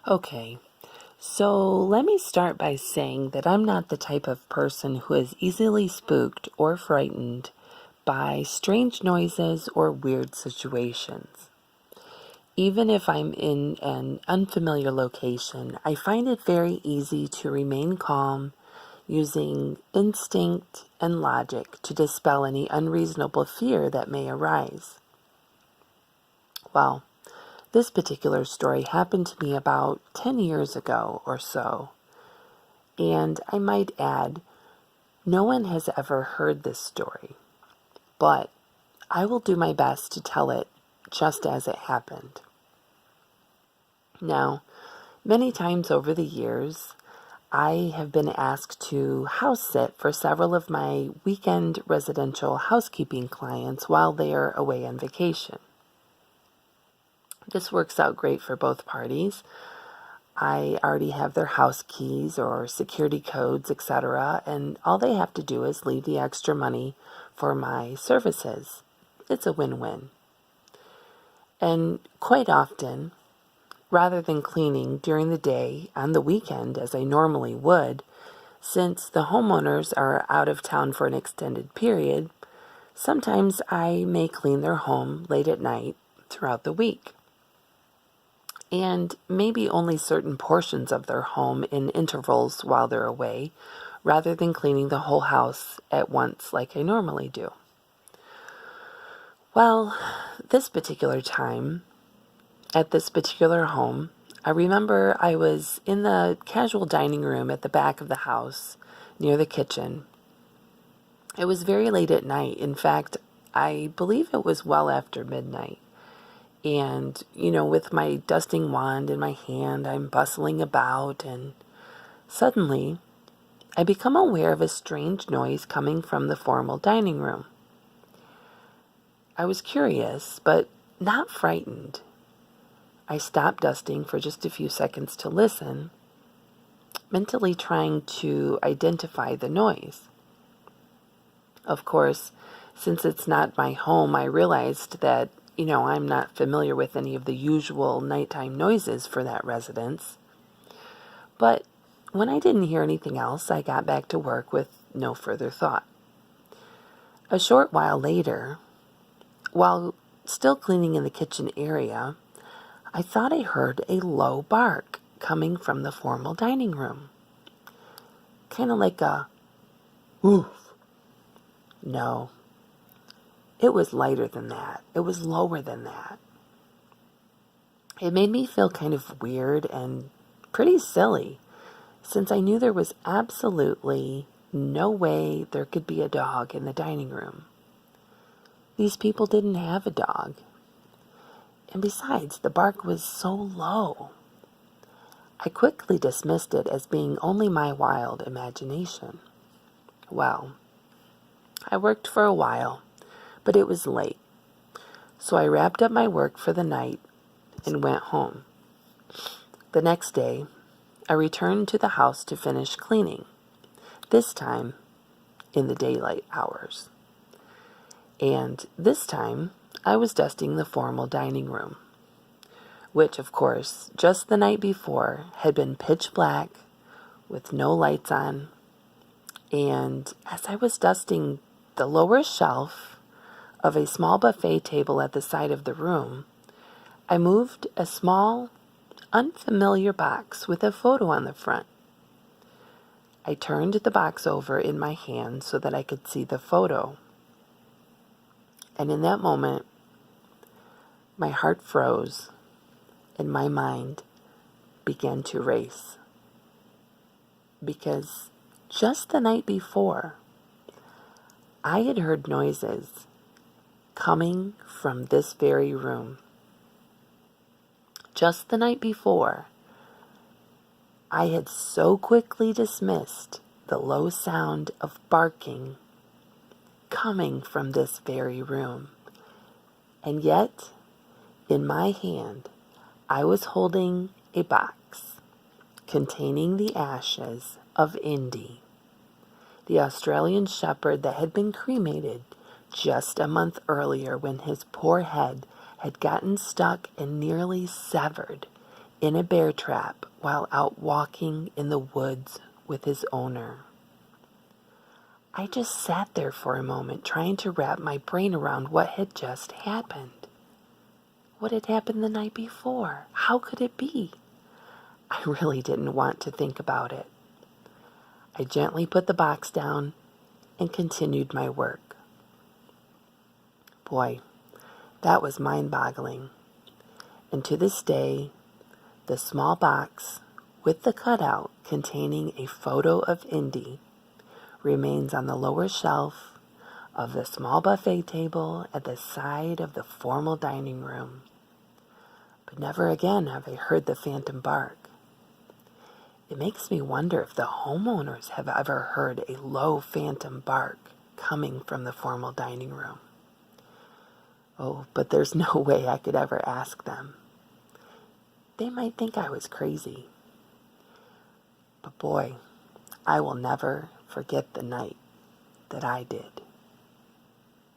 Okay, so let me start by saying that I'm not the type of person who is easily spooked or frightened by strange noises or weird situations. Even if I'm in an unfamiliar location, I find it very easy to remain calm using instinct and logic to dispel any unreasonable fear that may arise. Well, this particular story happened to me about 10 years ago or so, and I might add, no one has ever heard this story, but I will do my best to tell it just as it happened. Now, many times over the years, I have been asked to house sit for several of my weekend residential housekeeping clients while they are away on vacation. This works out great for both parties. I already have their house keys or security codes, etc., and all they have to do is leave the extra money for my services. It's a win-win. And quite often, rather than cleaning during the day on the weekend as I normally would, since the homeowners are out of town for an extended period, sometimes I may clean their home late at night throughout the week. And maybe only certain portions of their home in intervals while they're away, rather than cleaning the whole house at once like I normally do. Well, this particular time, at this particular home, I remember I was in the casual dining room at the back of the house, near the kitchen. It was very late at night. In fact, I believe it was well after midnight. And, with my dusting wand in my hand, I'm bustling about, and suddenly I become aware of a strange noise coming from the formal dining room. I was curious, but not frightened. I stopped dusting for just a few seconds to listen, mentally trying to identify the noise. Of course, since it's not my home, I realized that I'm not familiar with any of the usual nighttime noises for that residence. But when I didn't hear anything else, I got back to work with no further thought. A short while later, while still cleaning in the kitchen area, I thought I heard a low bark coming from the formal dining room. Kind of like a woof. No. It was lighter than that. It was lower than that. It made me feel kind of weird and pretty silly, since I knew there was absolutely no way there could be a dog in the dining room. These people didn't have a dog. And besides, the bark was so low. I quickly dismissed it as being only my wild imagination. Well, I worked for a while, but it was late, so I wrapped up my work for the night and went home. The next day, I returned to the house to finish cleaning, this time in the daylight hours. And this time, I was dusting the formal dining room, which, of course, just the night before had been pitch black with no lights on. And as I was dusting the lower shelf of a small buffet table at the side of the room, I moved a small, unfamiliar box with a photo on the front. I turned the box over in my hand so that I could see the photo. And in that moment, my heart froze and my mind began to race. Because just the night before, I had heard noises coming from this very room. Just the night before, I had so quickly dismissed the low sound of barking coming from this very room. And yet, in my hand, I was holding a box containing the ashes of Indy, the Australian shepherd that had been cremated just a month earlier when his poor head had gotten stuck and nearly severed in a bear trap while out walking in the woods with his owner. I just sat there for a moment trying to wrap my brain around what had just happened. What had happened the night before? How could it be? I really didn't want to think about it. I gently put the box down and continued my work. Boy, that was mind-boggling. And to this day, the small box with the cutout containing a photo of Indy remains on the lower shelf of the small buffet table at the side of the formal dining room. But never again have I heard the phantom bark. It makes me wonder if the homeowners have ever heard a low phantom bark coming from the formal dining room. Oh, but there's no way I could ever ask them. They might think I was crazy. But boy, I will never forget the night that I did.